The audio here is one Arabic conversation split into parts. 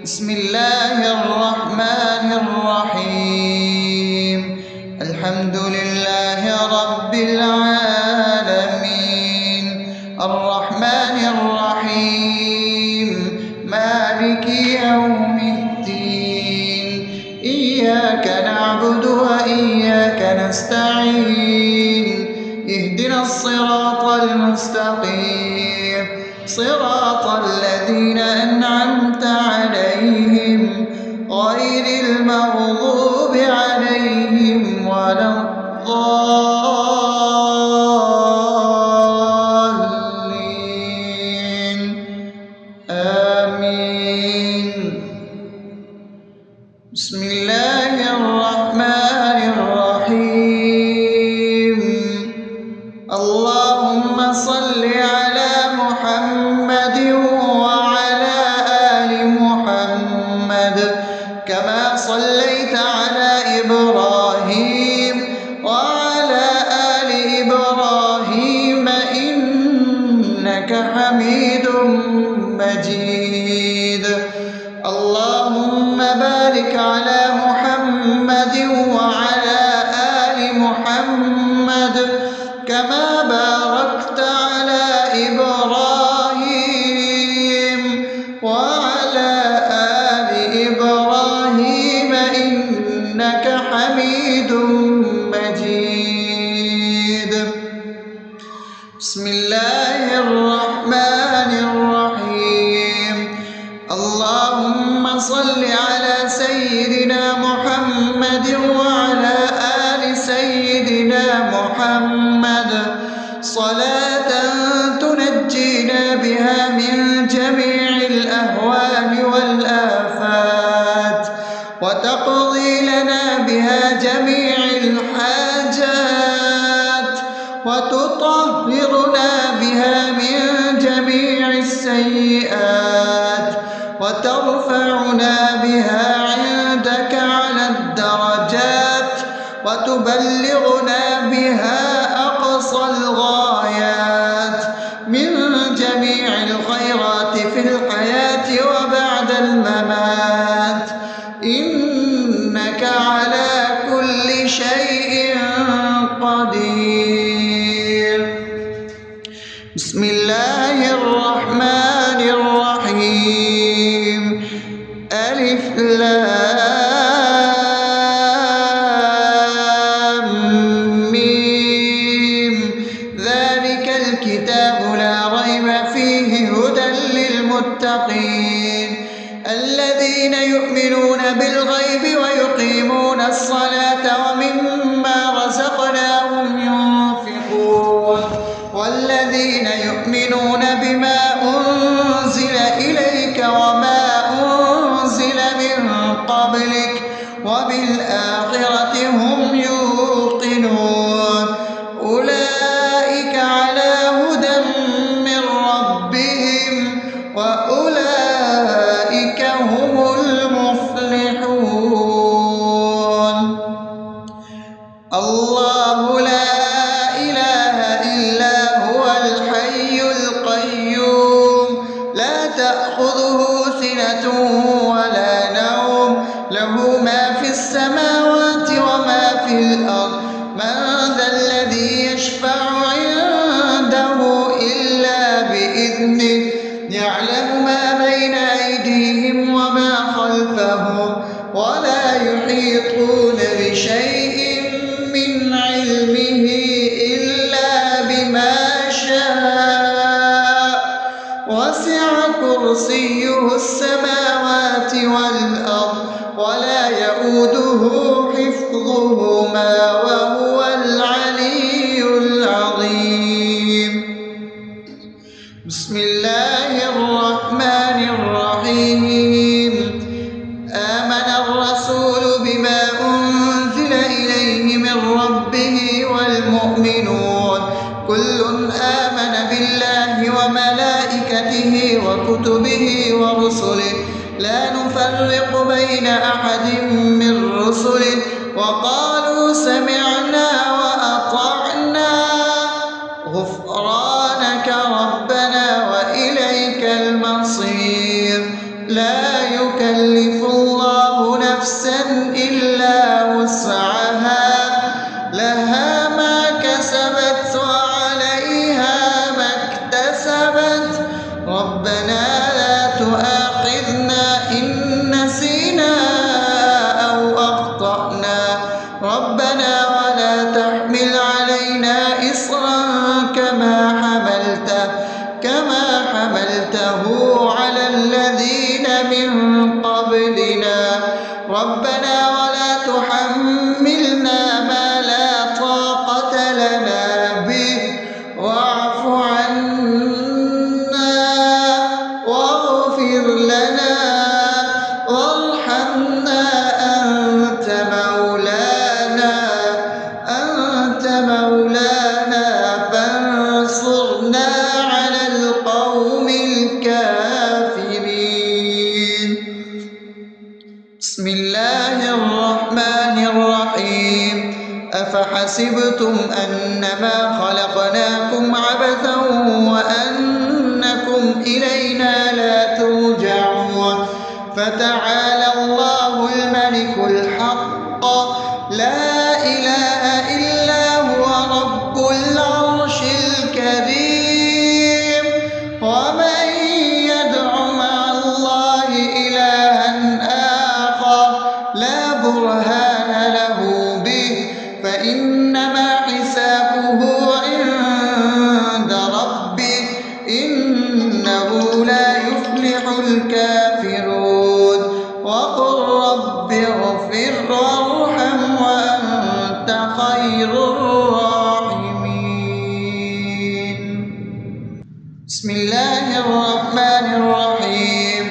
بسم الله الرحمن الرحيم. الحمد لله رب العالمين، الرحمن الرحيم، مالك يوم الدين. إياك نعبد وإياك نستعين، اهدنا الصراط المستقيم، صراط الذين أنعمت عليهم غير المغضوب عليهم ولا الضالين. آمين. بسم الله الرحمن الرحيم. اللهم صل على محمد وعلى آل محمد كما صليت على إبراهيم وعلى آل إبراهيم إنك حميد مجيد. اللهم بارك على محمد وعلى آل محمد كما باركت على إبراهيم وعلى آل إبراهيم إنك حميد مجيد. بسم الله الرحمن الرحيم. اللهم صل على سيدنا محمد وعلى آل سيدنا محمد صلاة تنجينا بها من جميع الأهوال والآفات، وتقضي لنا بها جميع الحاجات، وتطهرنا بها من جميع السيئات، وترفعنا بها عندك على الدرجات، وتبلغنا بها أقصى الغايات من جميع الخيرات في الحياة وبعد الممات، إنك على كل شيء قدير. بسم الله الرحمن الرحيم. ألف لام ميم. ذلك الكتاب لا ريب فيه هدى للمتقين الذين يؤمنون بالغيب ويقيمون الصلاة ومما رزقناهم ينفقون والذين يؤمنون بما أنزل إليك وما أنزل من قبلك وبالآخرة هم يوقنون أولئك على هدى من ربهم وأولئك هم المفلحون. الله لا إله إلا هو الحي القيوم لا تأخذه سنة ولا نوم له ما في السماوات وما في الأرض من ذا الذي يشفع عنده إلا بإذنه يعلم ما بين أيديهم وما خلفهم ولا يحيطون بشيء من علمه إلا بما شاء وسع كرسيه السماوات والأرض ولا يؤوده حفظهما وهو العلي العظيم. بسم الله الرحمن الرحيم. آمن الرسول بما أنزل إليه من ربه والمؤمنون كل آمن بالله وملائكته وكتبه ورسله لا نفرق بين أحد من رسله وقالوا سمعنا وأطعنا غفرانك ربنا وإليك المصير. لا يكلف يكلف الله نفسا إلا وسعها لها ما كسبت وعليها ما اكتسبت ربنا لا تؤاخذنا إن نسينا أو أخطأنا ربنا ولا تحمل علينا إصرا كما حملته على الذين من قبلنا ربنا ولا تحملنا ما لا طاقة لنا به واعف عنا واغفر لنا وارحمنا أنت مولانا فانصرنا على القوم الكافرين. بسم الله الرحمن الرحيم أفحسبتم أنما خلقناكم عبثا وأنكم إلينا لا ترجعون فتعالى الله الملك الحق لا إله إلا هو رب العرش الكريم ومن يدع مع الله إلها آخر لا برهان له به فإنما حسابه عند ربه إنه لا يفلح الكافرون وقل رب اغفر وارحم وأنت خير الراحمين. بسم الله الرحمن الرحيم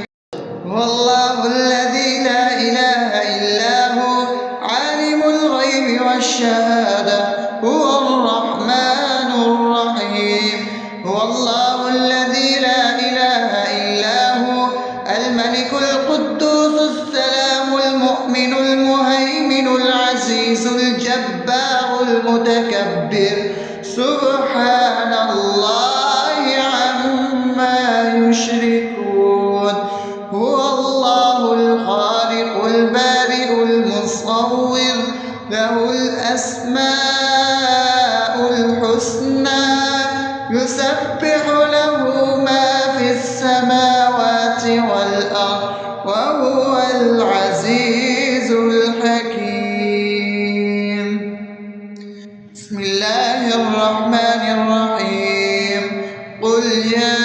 هو الله الذي لا إله إلا هو عالم الغيب والشهادة هو الرحمن الرحيم هو الله الذي لا إله إلا هو الملك القدوس السلام المؤمن المهيمن العزيز الجبار المتكبر سبحان الله عما يشركون هو الله الخالق البارئ المصور له الأسماء الحسنى يسبح له ما في السماوات والأرض وهو العزيز الحكيم. بسم الله الرحمن الرحيم قل يا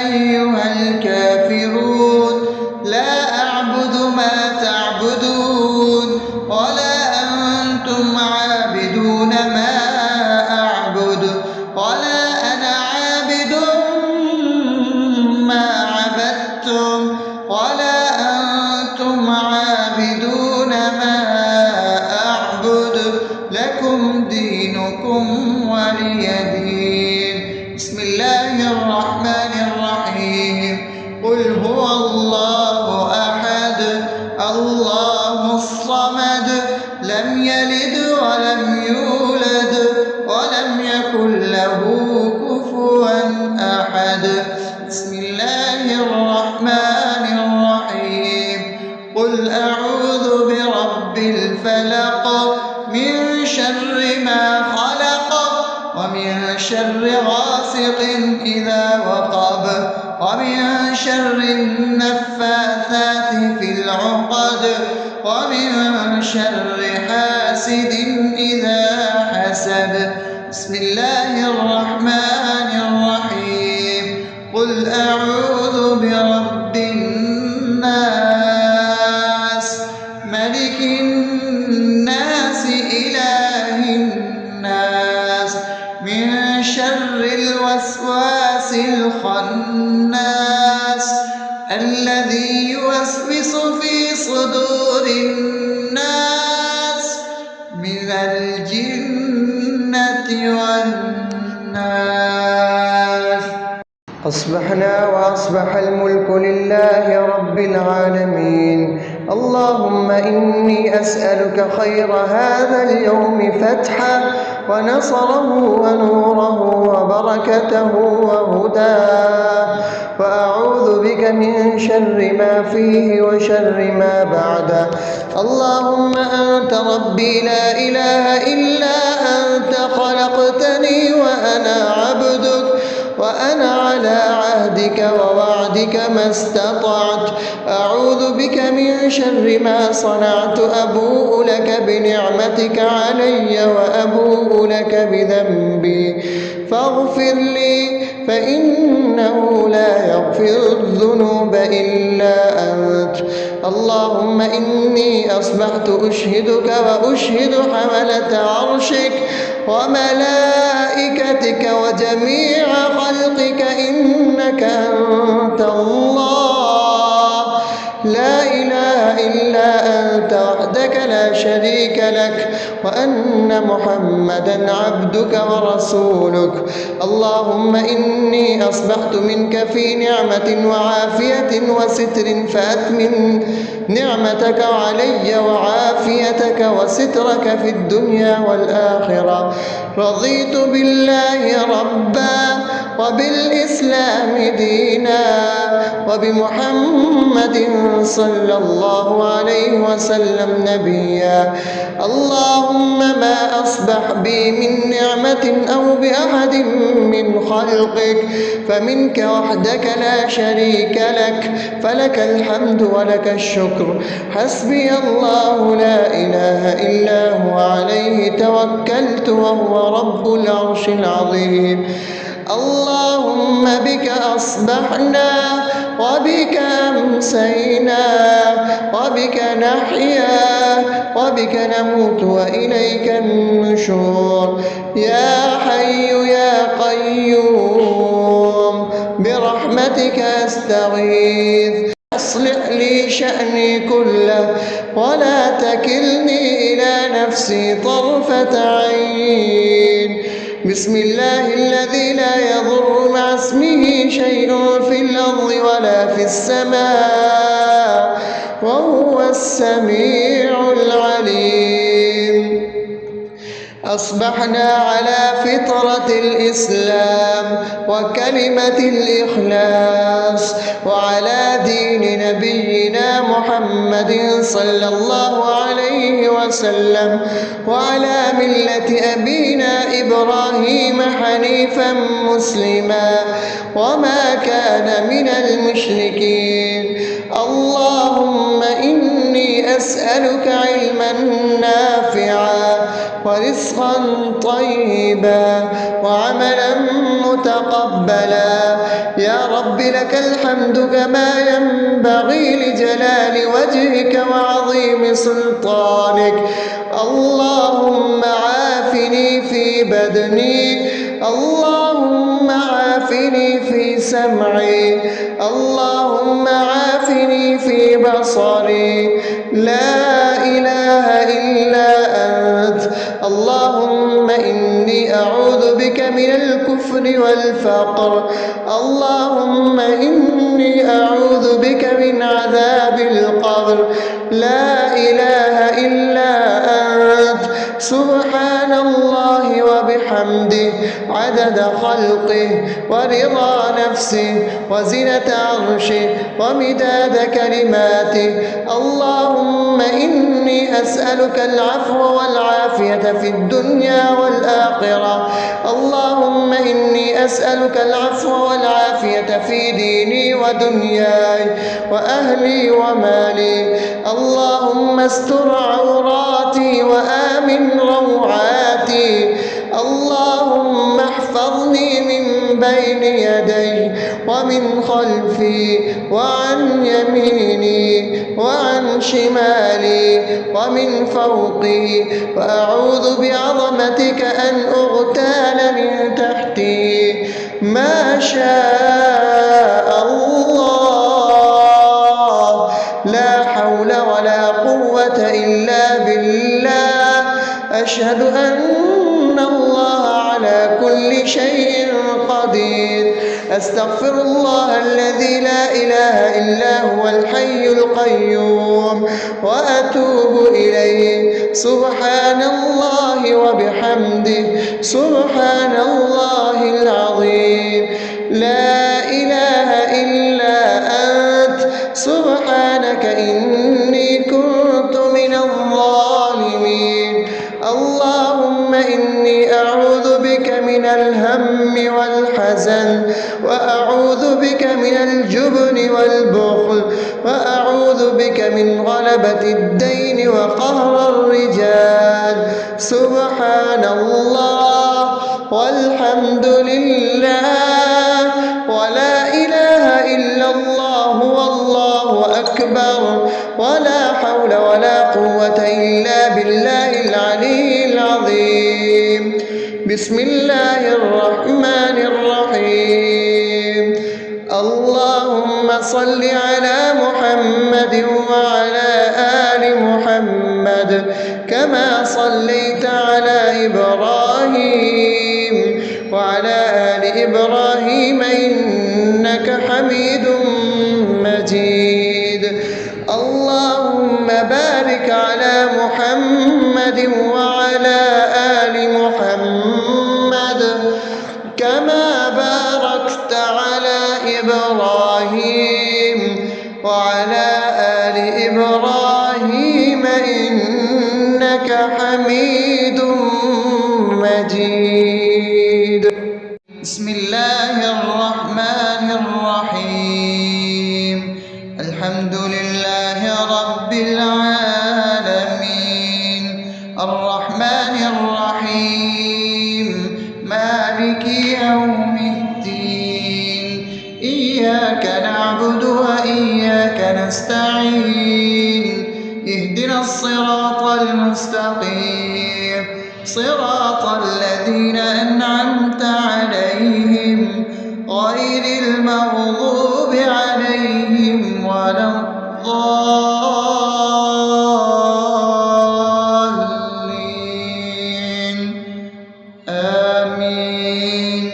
أيها الكافرون لا أعبد ما تعبدون ولا أنتم عابدون ما أعبد ولا أنا عابد ما عبدتم ولا أنتم عابدون ما أعبد لكم دينكم ولي دين. بسم الله الرحمن الرحيم قل هو الله أحد الله الصمد لم يلد ولم يولد ولم يكن له كفوا أحد. بسم الله الرحمن الرحيم قل أعوذ برب الفلق من شر ما خلق ومن شر غاسق إذا وقب ومن شر النفاثات في العقد ومن شر حاسد إذا حسد. بسم الله الرحمن الرحيم قل أعوذ برب الناس ملك الناس إله الناس من شر الوسواس الخناس الذي يوسوس في صدور الناس من الجنة والناس. أصبحنا وأصبح الملك لله رب العالمين اللهم إني أسألك خير هذا اليوم فتحه ونصره ونوره وبركته وهداه، وأعوذ بك من شر ما فيه وشر ما بعده. اللهم أنت ربي لا إله إلا أنت، خلقتني وأنا عبدك، وأنا على عهدك ووعدك ما استطعت. أعوذ بك من شر ما صنعت، أبوء لك بنعمتك علي وأبوء لك بذنبي، فاغفر لي فإنه لا يغفر الذنوب إلا أنت. اللهم إني أصبحت أشهدك وأشهد حملة عرشك وملائكتك وجميع خلقك إنك أنت الله، لا إله إلا أنت وحدك لا شريك لك، وأن محمدا عبدك ورسولك. اللهم إني أصبحت منك في نعمة وعافية وستر، فأتمم نعمتك علي وعافيتك وسترك في الدنيا والآخرة. رضيت بالله ربا وبالإسلام دينا وبمحمد صلى الله عليه وسلم نبيا. اللهم ما أصبح بي من نعمة أو بأحد من خلقك فمنك وحدك لا شريك لك، فلك الحمد ولك الشكر. حسبي الله لا إله إلا هو، عليه توكلت وهو رب العرش العظيم. اللهم بك أصبحنا وبك أمسينا وبك نحيا وبك نموت وإليك النشور. يا حي يا قيوم برحمتك أستغيث، أصلح لي شأني كله ولا تكلني إلى نفسي طرفة عين. بسم الله الذي لا يضر مع اسمه شيء في الأرض ولا في السماء وهو السميع العليم. أصبحنا على فطرة الإسلام وكلمة الإخلاص وعلى دين نبينا محمد صلى الله عليه وسلم وعلى ملة أبينا إبراهيم حنيفا مسلما وما كان من المشركين. اللهم إني أسألك علما نافعا ورزقا طيبا وعملا متقبلا. يا رب لك الحمد كما ينبغي لجلال وجهك وعظيم سلطانك. اللهم عافني في بدني، اللهم عافني في سمعي، اللهم عافني في بصري. لا إله إلا أنت. اللهم إني أعوذ بك من الكفر والفقر. اللهم إني أعوذ بك من عذاب القبر. لا إله إلا أنت. سبحان الله وبحمده عدد خلقه ورضا نفسه وزنة عرشه ومداد كلماته. اللهم إني أسألك العفو والعافية في الدنيا والآخرة. اللهم إني أسألك العفو والعافية في ديني ودنياي وأهلي ومالي. اللهم استر عوراتي وآمن روعاتي. اللهم احفظني من بين يدي ومن خلفي وعن يميني وعن شمالي ومن فوقي، وأعوذ بعظمتك أن أغتال من تحتي. ما شاء الله، لا حول ولا قوة إلا بالله. أشهد أن الله على على كل شيء قدير. أستغفر الله الذي لا إله إلا هو الحي القيوم وأتوب إليه. سبحان الله وبحمده سبحان الله العظيم. لا إله إلا أنت سبحانك إني كنت من الظالمين. اللهم إني أعوذ بك من الهم والحزن، وأعوذ بك من الجبن والبخل، وأعوذ بك من غلبة الدين وقهر الرجال. سبحان الله والحمد لله ولا إله إلا الله والله أكبر ولا حول ولا قوة إلا بالله العلي العظيم. بسم الله الرحمن الرحيم. اللهم صل على محمد وعلى آل محمد كما صليت على إبراهيم وعلى آل إبراهيم إنك حميد مجيد. اللهم بارك على محمد وعلى آل محمد كما باركت على إبراهيم وعلى آل إبراهيم إنك حميد مجيد. بسم الله الرحمن الرحيم. الحمد لله رب العالمين الرحمن الرحيم مالك يوم الدين. إياك نعبد وإياك نستعين. اهدنا الصراط المستقيم صراط الذين أنعمت عليهم غير المغضوب عليهم ولا الضالين. آمين.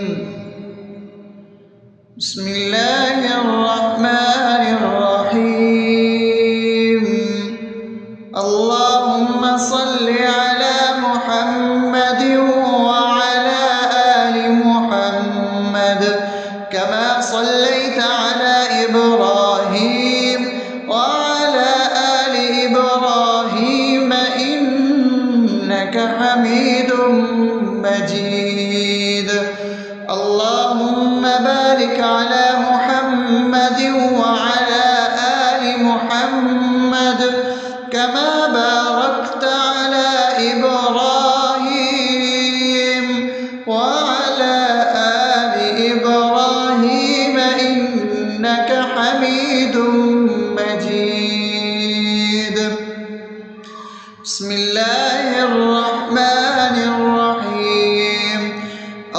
بسم الله الرحمن الرحيم. اللهم صل على محمد وعلى آل محمد كما صليت على إبراهيم وعلى آل إبراهيم إنك حميد مجيد. اللهم بارك على محمد وعلى آل محمد كما باركت على إبراهيم وعلى آل إبراهيم إنك حميد مجيد. بسم الله الرحمن الرحيم.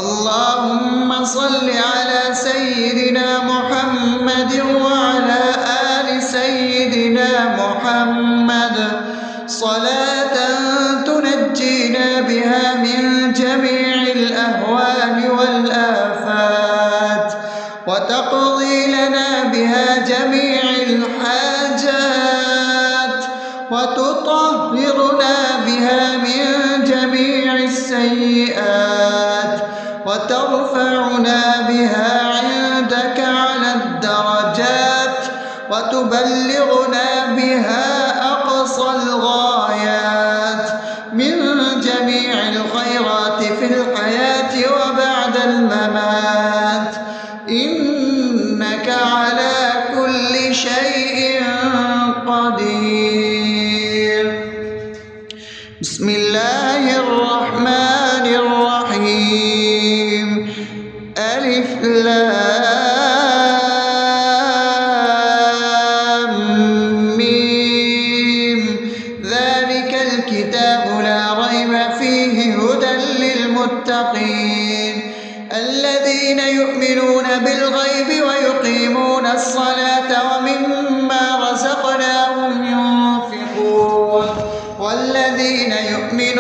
اللهم صل على سيدنا محمد وعلى آل سيدنا محمد صلاة تنجينا بها من جميع الأهوال والآفات وتقضي لنا بها جميع الحاجات وتطهرنا بها من جميع السيئات وترفعنا بها عندك على الدرجات وتبلغنا بها أقصى الغايات من جميع الخيرات في الحياة وبعد الممات إنك على كل شيء قدير. بسم الله الرحمن الرحيم. ألف لام ميم. ذلك الكتاب لا ريب فيه هدى للمتقين الذين يؤمنون بالغيب ويقيمون الصلاة ومما رزقناهم ينفقون والذين يؤمنون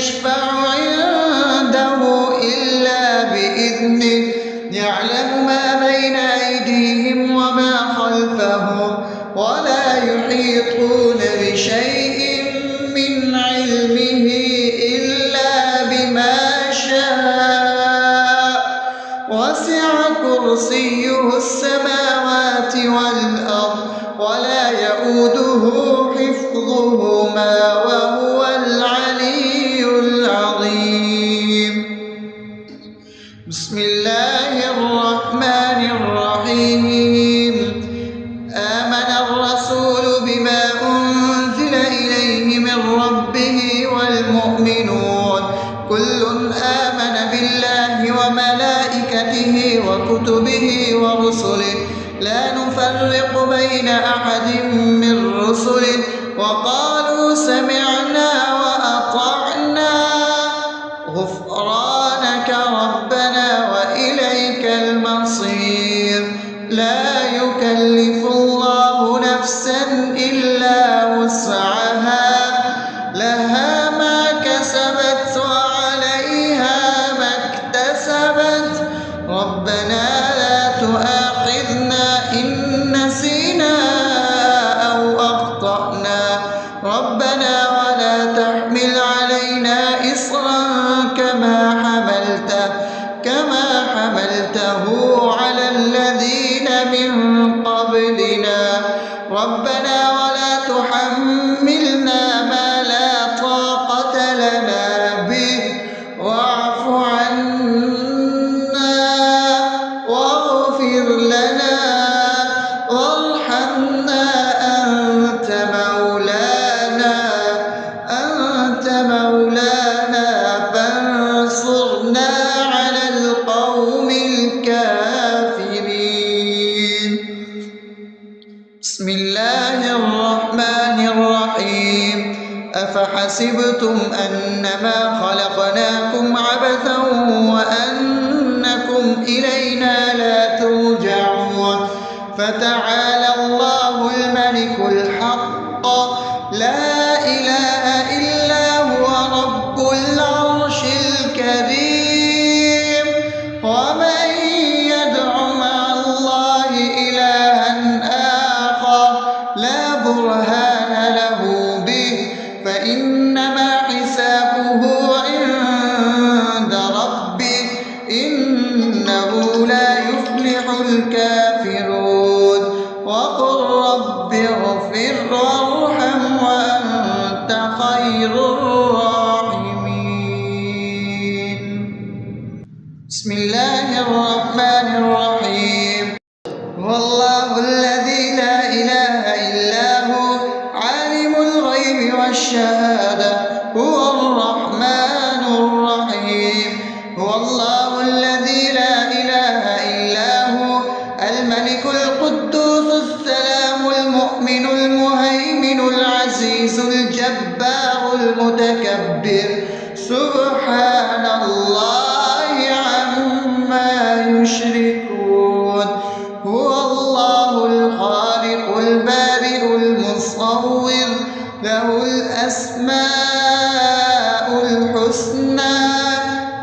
يشفع عنده إلا بإذنه يعلم ما بين أيديهم وما خلفهم ولا يحيطون بشيء من علمه إلا بما شاء وسع كرسيه السماوات والأرض ولا يئوده حفظهما وهو العلي العظيم. بسم الله الرحمن الرحيم. آمن الرسول بما أنزل إليه من ربه والمؤمنون كل آمن بالله وملائكته وكتبه ورسله لا نفرق بين أحد من رسله وقالوا سمعنا وأطعنا غفرانك ربنا وإليك المصير. لا يكلف الله نفسا إلا وسعها لها ما كسبت وعليها ما اكتسبت ربنا لا تؤاخذنا إن نسينا أو أخطأنا ربنا ولا تحمل علينا إصرا كما حملته على الذين من قبلنا ربنا ولا تحملنا ما لا طاقة لنا به واعف عنا واغفر لنا وارحمنا أنت مولانا فانصرنا على القوم الكافرين. بسم الله الرحمن الرحيم. أفحسبتم أنما خلقناكم عبثا وأنكم إلينا لا ترجعون فتعالى الله الملك الحق لا إله إلا هو رب العرش الكريم. ومن يدع مع الله إلها آخر لا برهان له به فإنما حسابه عند ربه إنه لا يفلح الكافرون. وقل رب اغفر وارحم وأنت خير الراحمين. بسم الله الرحمن الرحيم. هو الله الذي لا إله إلا هو عالم الغيب والشهادة هو الرحمن الرحيم. هو الله الذي لا إله إلا هو الملك القدوس السلام المؤمن المهيمن العزيز الجبار المتكبر سبحان الله عما يشركون. هو الله الخالق البارئ المصور له الأسماء الحسنى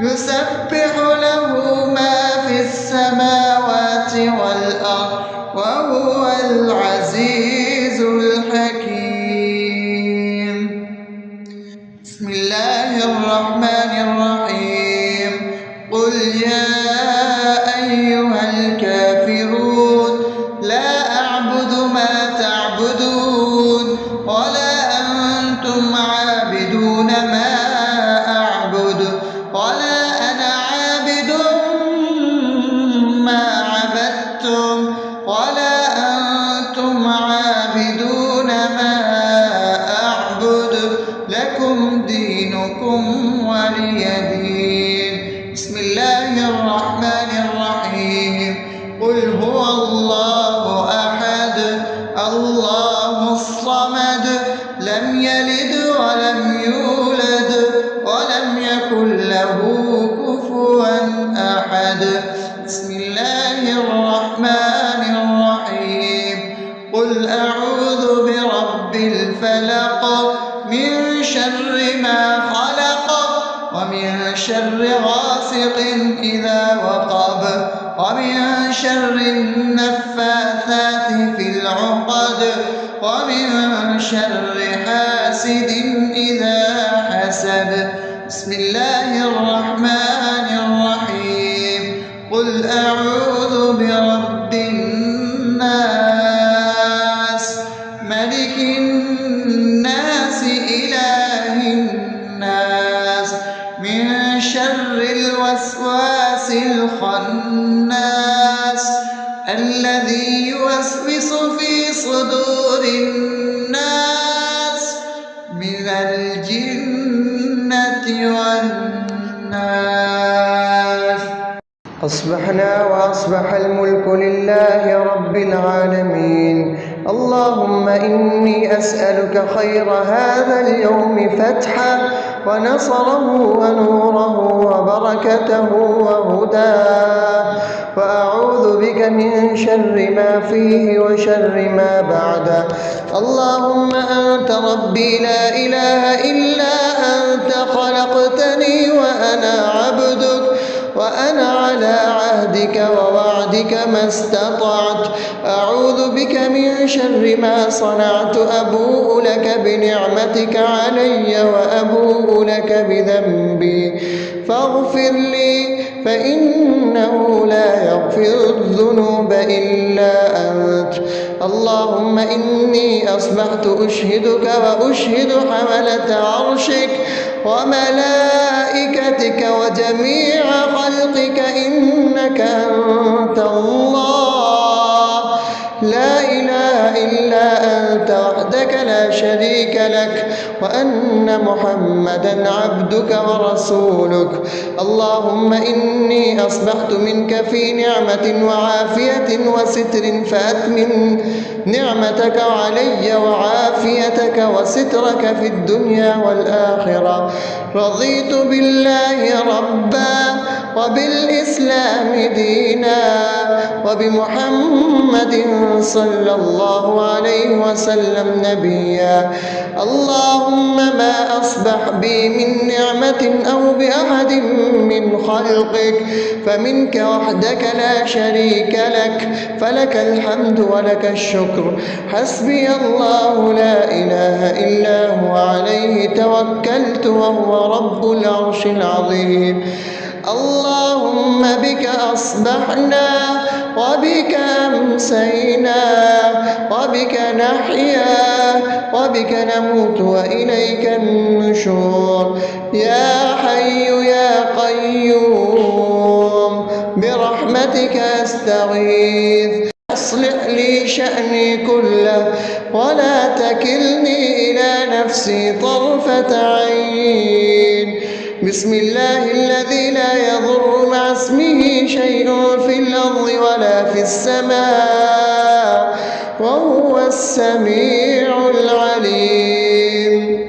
يسبح له ما في السماوات والأرض وهو العزيز الحكيم. بسم الله الرحمن الرحيم. قل يا أيها الكافرون لا أعبد ما تعبدون ولا أنتم عابدون ما أعبد ولا أنا عابد ما عبدتم ولا أنتم عابدون ما أعبد لكم دينكم ولي دين. بسم الله الرحمن الرحيم. قل هو الله أحد الله الصمد لم يلد ولم يولد ولم يكن له كفوا أحد. بسم الله الرحمن الرحيم. قل أعوذ برب الفلق من شر ما خلق ومن شر غاسق إذا وقب ومن شر النفاثات في العقد ومن شر حاسد إذا حسد. بسم الله الرحمن الرحيم. قل أعوذ برب الناس ملك الناس إله الناس من شر الوسواس الخناس الذي يوسوس في صدور الناس من الجنة والناس. أصبحنا وأصبح الملك لله رب العالمين. اللهم إني أسألك خير هذا اليوم فتحه ونصره ونوره وبركته وهداه، وأعوذ بك من شر ما فيه وشر ما بعده. اللهم أنت ربي لا إله إلا أنت، خلقتني وأنا عبدك وأنا على عهدك ووعدك ما استطعت. أعوذ بك من شر ما صنعت، أبوء لك بنعمتك علي وأبوء لك بذنبي فاغفر لي، فإنه لا يغفر الذنوب إلا أنت. اللهم إني أصبحت أشهدك وأشهد حملة عرشك وملائكتك وجميع خلقك إنك أنت الله لا إله إلا أنت وحدك لا شريك لك، وأن محمدا عبدك ورسولك. اللهم إني أصبحت منك في نعمة وعافية وستر، فأتمم نعمتك علي وعافيتك وسترك في الدنيا والآخرة. رضيت بالله ربا وبالإسلام دينا وبمحمد صلى الله عليه وسلم نبيا. اللهم ما أصبح بي من نعمة أو بأحد من خلقك فمنك وحدك لا شريك لك، فلك الحمد ولك الشكر. حسبي الله لا إله إلا هو عليه توكلت وهو رب العرش العظيم. اللهم بك أصبحنا وبك أمسينا وبك نحيا وبك نموت وإليك النشور. يا حي يا قيوم برحمتك أستغيث، أصلح لي شأني كله ولا تكلني إلى نفسي طرفة عين. بسم الله الذي لا يضر مع اسمه شيء في الأرض ولا في السماء وهو السميع العليم.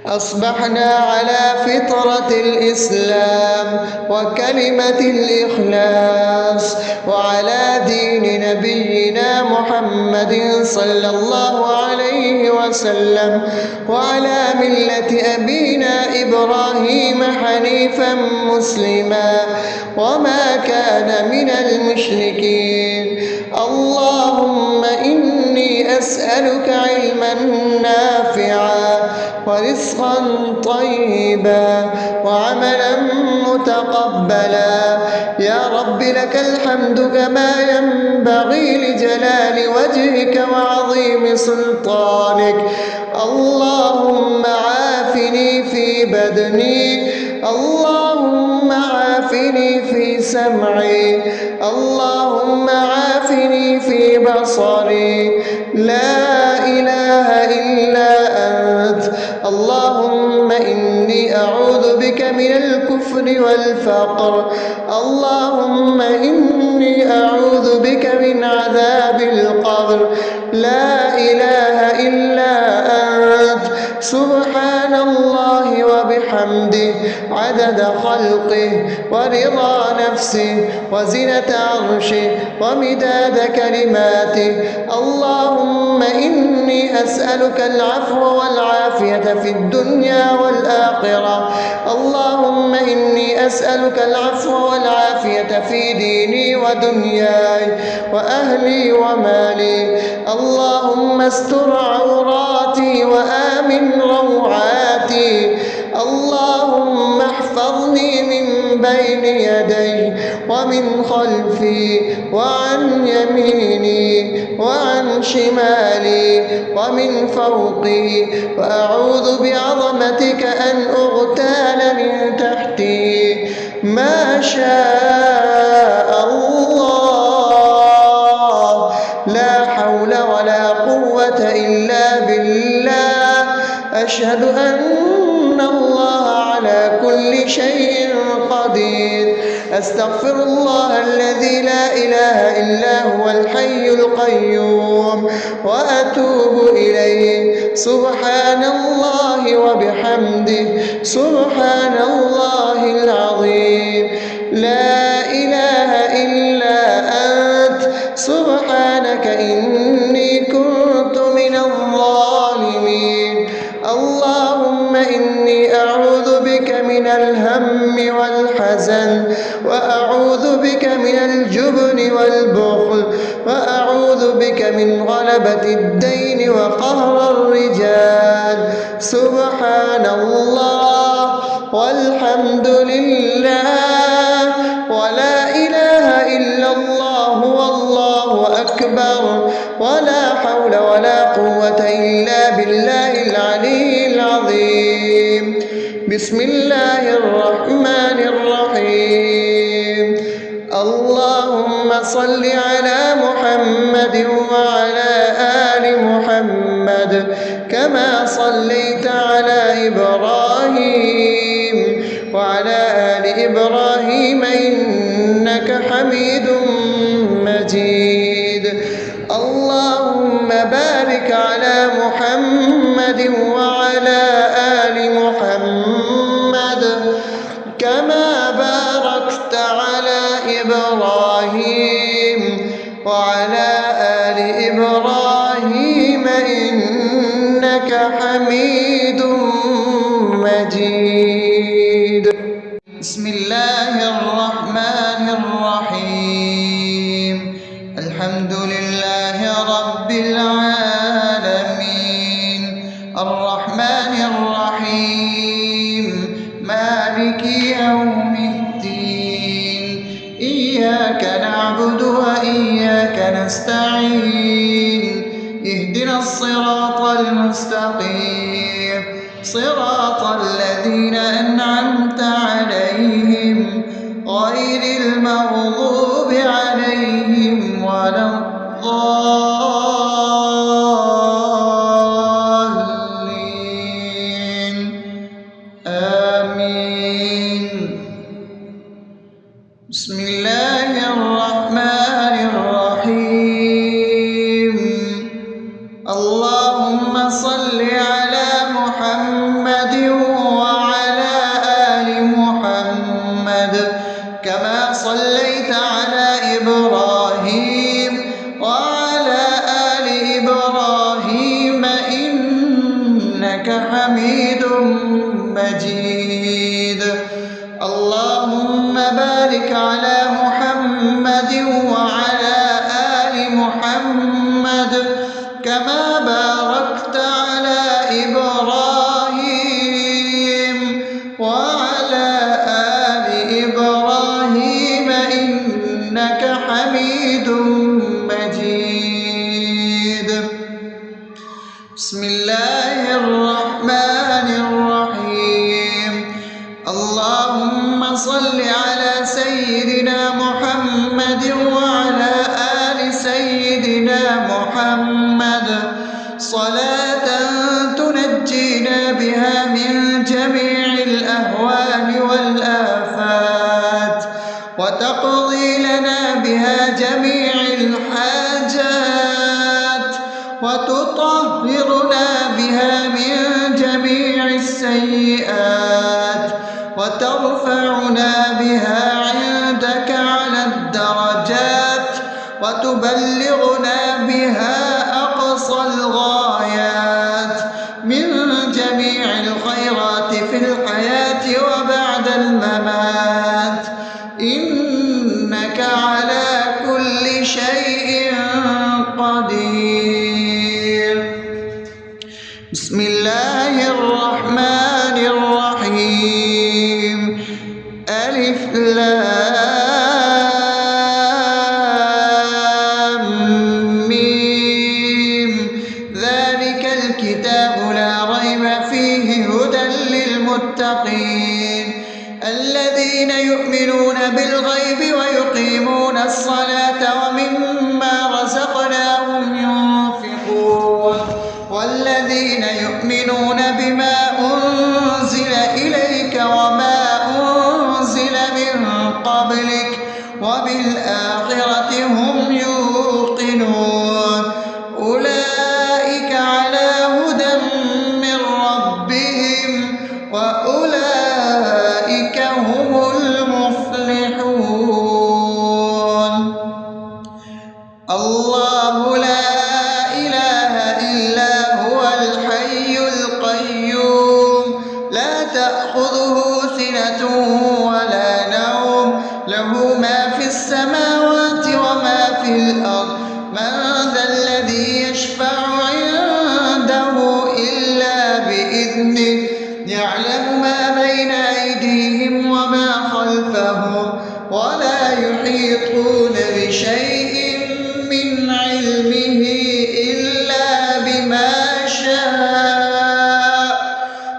أصبحنا على فطرة الإسلام وكلمة الإخلاص وعلى دين نبينا محمد صلى الله عليه وسلم وعلى ملة أبينا إبراهيم حنيفا مسلما وما كان من المشركين. اللهم إني أسألك علما نافعا ورزقا طيبا وعملا متقبلا. يا رب لك الحمد كما ينبغي لجلال وجهك وعظيم سلطانك. اللهم عافني في بدني، اللهم عافني في سمعي، اللهم عافني في بصري. لا إله إلا أنت. اللهم إني أعوذ بك من الكفر والفقر. اللهم إني أعوذ بك من عذاب القبر. لا إله إلا أنت. سبحان الله وبحمده عدد خلقه ورضا نفسه وزنة عرشه ومداد كلماته. اللهم إني أسألك العفو والعافية في الدنيا والآخرة. اللهم أسألك العفو والعافية في ديني ودنياي وأهلي ومالي. اللهم استر عوراتي وآمن روعاتي. اللهم احفظني من بين يدي ومن خلفي وعن يميني وعن شمالي ومن فوقي، وأعوذ بعظمتك أن أغتال من تحتي. ما شاء الله، لا حول ولا قوة إلا بالله. أشهد أن الله على كل شيء قدير. أستغفر الله الذي لا إله إلا هو الحي القيوم وأتوب إليه. سبحان الله وبحمده، سبحان الله العظيم. لا إله إلا أنت، سبحانك إني كنت من الظالمين. اللهم إني أعوذ بك من الهم والحزن، وأعوذ بك من الجبن والبخل، وأعوذ بك من غلبة الدين وقهر الرجال. سبحان الله والحمد لله ولا إله إلا الله والله أكبر، ولا حول ولا قوة إلا بالله العلي العظيم. بسم الله الرحمن الرحيم. اللهم صل على محمد وعلى آل محمد كما صليت على إبراهيم وعلى آل إبراهيم إنك حميد مجيد. اللهم بارك على محمد وعلى آل محمد كما باركت على إبراهيم وعلى آل إبراهيم إنك حميد مجيد. بسم الله الرحمن الرحيم. الحمد لله رب العالمين، الرحمن الرحيم، مالك يوم الدين. إياك نعبد وإياك نستعين. اهدنا الصراط المستقيم، صراط الذين أنعمت عليهم غير المغضوب عليهم ولا الضالين. آمين. بسم الله الرحمن الرحيم. اللهم صل على محمد وعلى آل محمد كما صليت على إبراهيم وعلى آل إبراهيم إنك حميد مجيد. اللهم بارك على محمد وعلى آل محمد كما باركت على إبراهيم وعلى آل إبراهيم إنك حميد مجيد. بسم الله الرحمن الرحيم. اللهم صل على سيدنا محمد وعلى آل سيدنا محمد صلاة تنجينا بها من جميع الأهوال والآفات، وتقضي لنا بها جميع الحاجات، وتطهرنا بها من جميع السيئات، وترفعنا بها عندك على الدرجات، وتبلغنا بها أقصى الغايات من جميع الخيرات في الحياة وبعد الممات. لام ميم ذلك الكتاب لا ريب فيه هدى للمتقين الذين يؤمنون بالغيب ويقيمون الصلاة ومما رزقناهم ينفقون والذين يؤمنون بما أنزل إليك وما أنزل من قبلك وبالآخرة هم يوقنون أولئك على هدى من ربهم وأولئك هم المفلحون الله لا إله إلا هو الحي القيوم لا تأخذه سنة ولا نوم له ما في السماوات وما في الأرض من ذا الذي يشفع عنده إلا بإذنه يعلم ما بين أيديهم وما خلفهم ولا يحيطون بشيء من علمه إلا بما شاء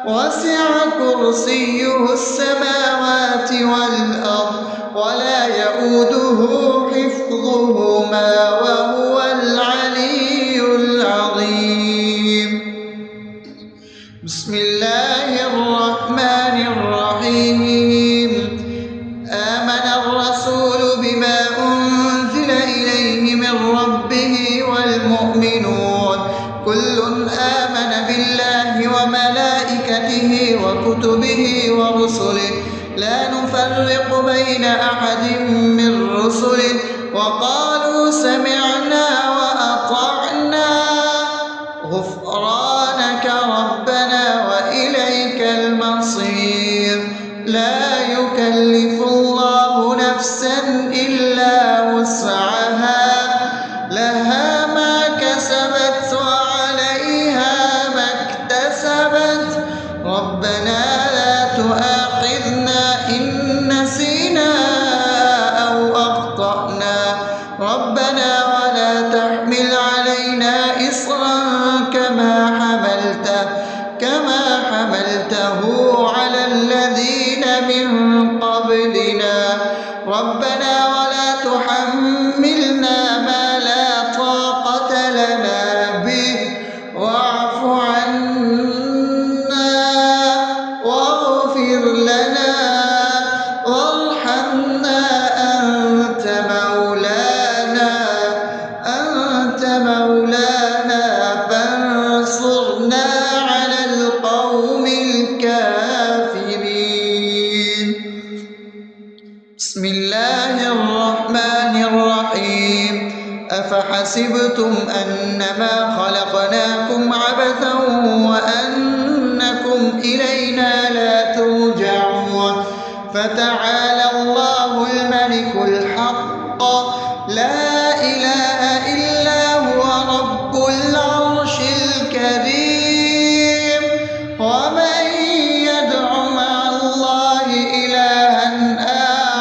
وسع كرسيه السماوات والأرض ولا يؤوده حفظهما وهو العلي العظيم بسم الله الرحمن الرحيم آمن الرسول بما أنزل إليه من ربه والمؤمنون كل آمن بالله وملائكته وكتبه ورسله لا نفرق بين أحد من رسله وقالوا سمعنا وأطعنا غفرانك ربنا وإليك المصير لا يكلف الله نفسا إلا وسعها لها ما كسبت وعليها ما اكتسبت ربنا لا تؤاخذنا إن نسينا أو أخطأنا ربنا ولا تحمل علينا إصرا كما حملته على الذين من قبلنا ربنا ولا تحملنا ما لا طاقة لنا به واعف عنا واغفر لنا وارحمنا أنت مولانا فانصرنا على القوم الكافرين بسم الله الرحمن الرحيم أفحسبتم أنما خلقناكم عبثا وأنكم إلينا لا ترجعون فتعالى الله الملك الحق لا إله إلا هو رب العرش الكريم ومن يدع مع الله إلها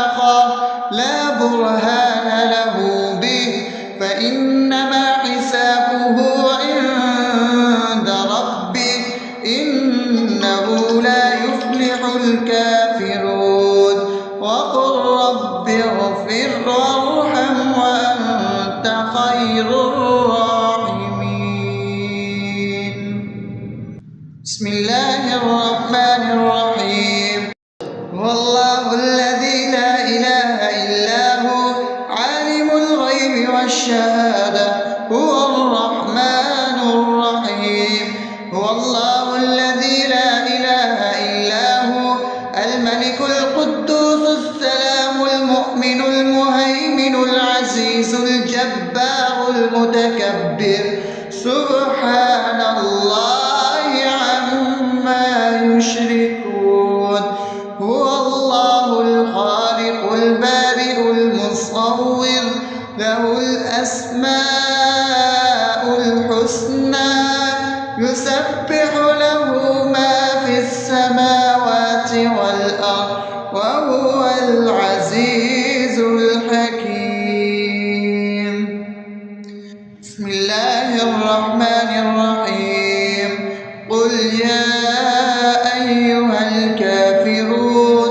آخر لا برهان له به فإنما حسابه عند ربه إنه لا يفلح الكافرون وقل رب اغفر وارحم وأنت خير الراحمين بسم الله الرحمن الرحيم هو الله الذي لا إله إلا هو عالم الغيب والشهادة هو الرحمن الرحيم هو الله الذي لا إله إلا هو الملك القدوس السلام المؤمن المهيمن العزيز الجبار المتكبر سبحان الله عما يشركون هو الله الخالق البارئ المصور له الأسماء الحسنى يسبح له ما في السماوات والأرض وهو العزيز الحكيم. بسم الله الرحمن الرحيم. قل يا أيها الكافرون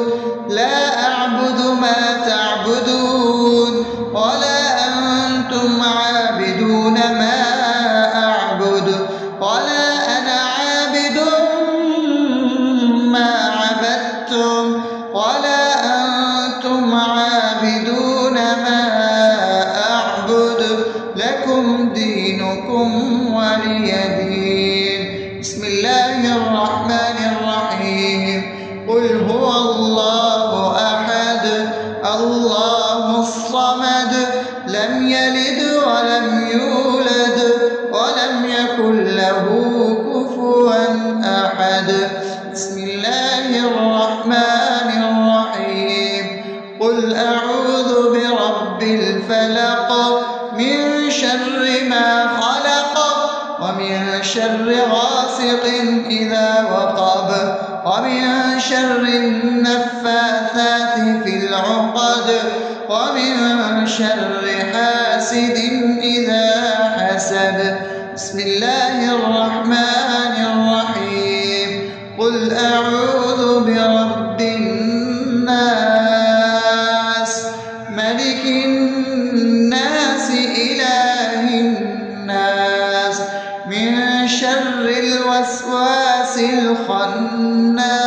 لا أعبد ما تعبدون ولا أنتم عابدون ما أعبد ولا أنا عابد ما عبدتم ولا أنتم عابدون ما أعبد لكم دينكم ولي دين. بسم الله الرحمن الرحيم. قل هو الله أحد الله الصمد لم يلد ولم يولد ولم يكن له كفوا أحد. بسم الله الرحمن الرحيم. قل أعوذ برب الفلق من شر ما خلق ومن شر غاسق إذا وقب ومن شر النفاثات في العقد ومن شر حاسد إذا حسد. بسم الله الرحمن الرحيم. قل أعوذ برب الناس ملك الناس إله الناس من شر الوسواس الخناس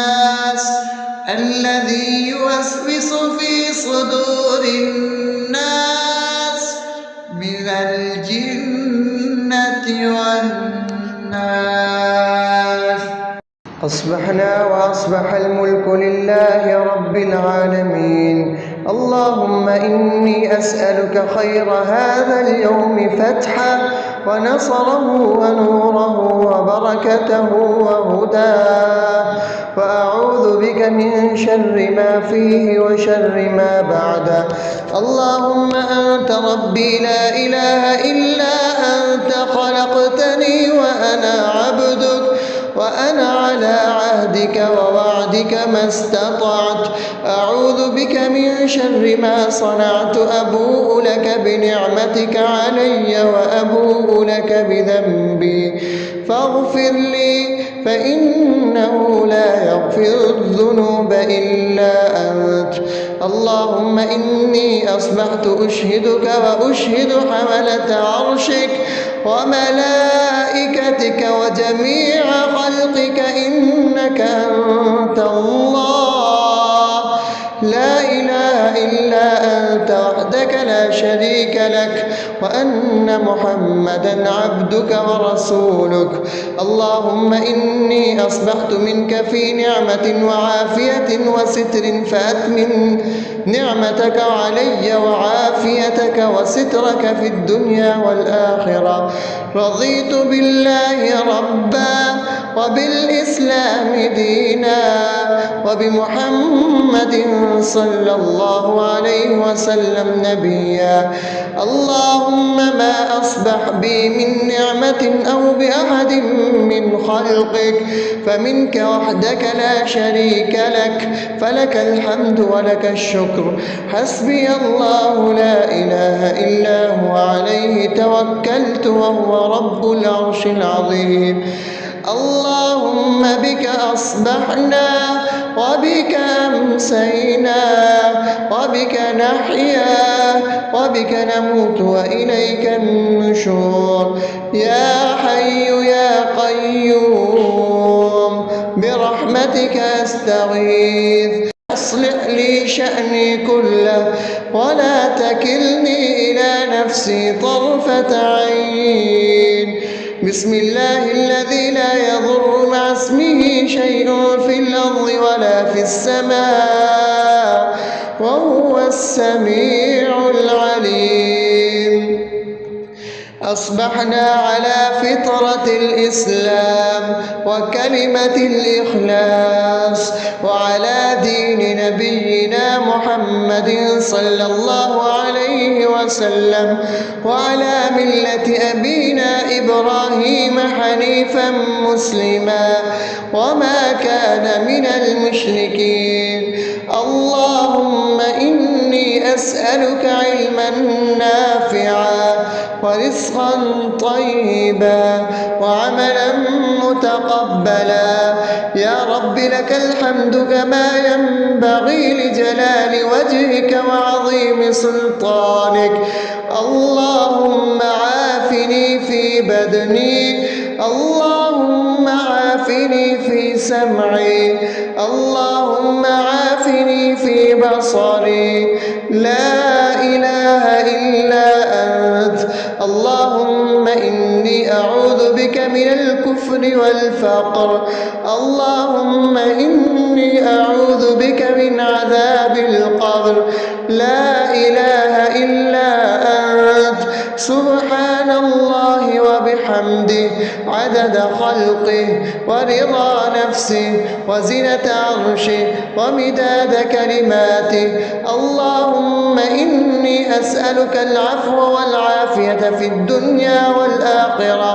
الذي يوسوس في صدور الناس من الجنة والناس. أصبحنا وأصبح الملك لله رب العالمين. اللهم إني أسألك خير هذا اليوم فتحه ونصره ونوره وبركته وهداه، وأعوذ بك من شر ما فيه وشر ما بعده. اللهم أنت ربي لا إله إلا أنت خلقتني وأنا عبدك وأنا على عهدك ووعدك ما استطعت. أعوذ بك من شر ما صنعت. أبوء لك بنعمتك علي وأبوء لك بذنبي فاغفر لي فإنه لا يغفر الذنوب إلا أنت. اللهم إني أصبحت أشهدك وأشهد حملة عرشك وملائكتك وجميع خلقك إنك أنت الله لا إله إلا أنت وحدك لا شريك لك وأن محمدا عبدك ورسولك. اللهم إني أصبحت منك في نعمة وعافية وستر فأتمم نعمتك علي وعافيتك وسترك في الدنيا والآخرة. رضيت بالله ربا وبالإسلام دينا وبمحمد صلى الله عليه وسلم نبيا. اللهم ما أصبح بي من نعمة أو بأحد من خلقك فمنك وحدك لا شريك لك فلك الحمد ولك الشكر. حسبي الله لا إله إلا هو عليه توكلت وهو رب العرش العظيم. اللهم بك أصبحنا وبك أمسينا وبك نحيا وبك نموت وإليك النشور. يا حي يا قيوم برحمتك أستغيث. أصلح لي شأني كله ولا تكلني إلى نفسي طرفة عين. بسم الله الذي لا يضر مع اسمه شيء في الأرض ولا في السماء وهو السميع العليم. أصبحنا على فطرة الإسلام وكلمة الإخلاص وعلى دين نبينا محمد صلى الله عليه وسلم وعلى ملة أبينا إبراهيم حنيفا مسلما وما كان من المشركين. الله إني أسألك علما نافعا ورزقا طيبا وعملا متقبلا. يا رب لك الحمد كما ينبغي لجلال وجهك وعظيم سلطانك. اللهم عافني في بدني، اللهم عافني في سمعي، اللهم عافني في بصري. لا إله إلا أنت. اللهم إني أعوذ بك من الكفر والفقر. اللهم إني أعوذ بك من عذاب القبر. لا إله إلا أنت. سبحان الله وبحمده عدد خلقه ورضا نفسه وزنة عرشه ومداد كلماته. اللهم إني أسألك العفو والعافية في الدنيا والآخرة.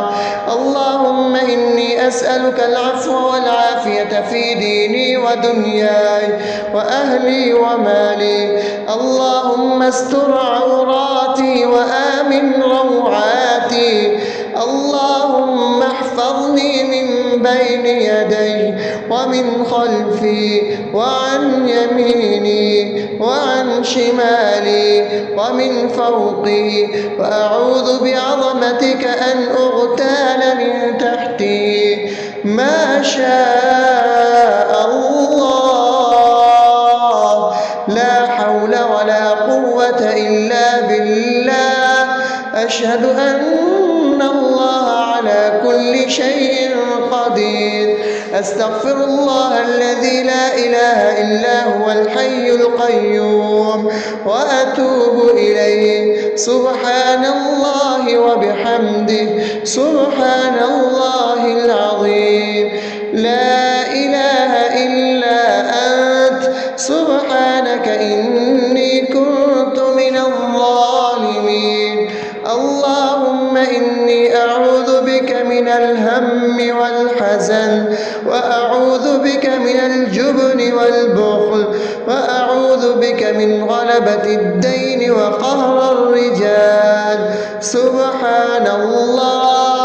اللهم إني أسألك العفو والعافية في ديني ودنياي وأهلي ومالي. اللهم استر عوراتي وآمن روعاتي. اللهم احفظني من بين يدي ومن خلفي وعن يميني وعن شمالي ومن فوقي، وأعوذ بعظمتك أن أغتال من تحتي. ما شاء الله، لا حول ولا قوة إلا بالله. أشهد أن الله على كل شيء قدير. أستغفر الله الذي لا إله إلا هو الحي القيوم وأتوب إليه. سبحان الله وبحمده سبحان الله العظيم. لا إله إلا أنت. سبحانك إني كنت من الظالمين. اللهم إني أعوذ بك من الهم والحزن، وأعوذ بك من الجبن والبخل، وأعوذ بك من غلبة الدين وقهر الرجال. سبحان الله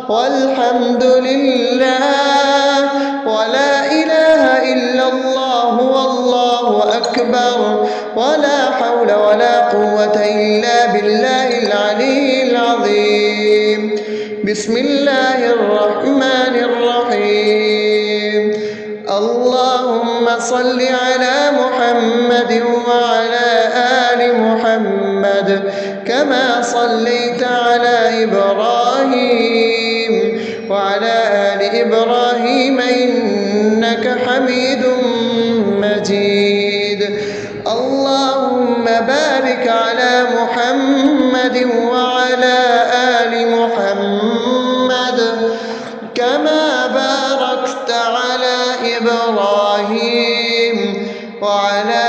والحمد لله ولا إله إلا الله والله أكبر، ولا حول ولا قوة إلا بالله العلي العظيم. بسم الله الرحمن الرحيم. اللهم صل على محمد وعلى آل محمد كما صليت على إبراهيم وعلى آل إبراهيم إنك حميد مجيد. اللهم بارك على محمد وعلى آل محمد كما باركت على إبراهيم وعلى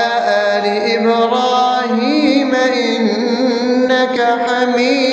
آل إبراهيم إنك حميد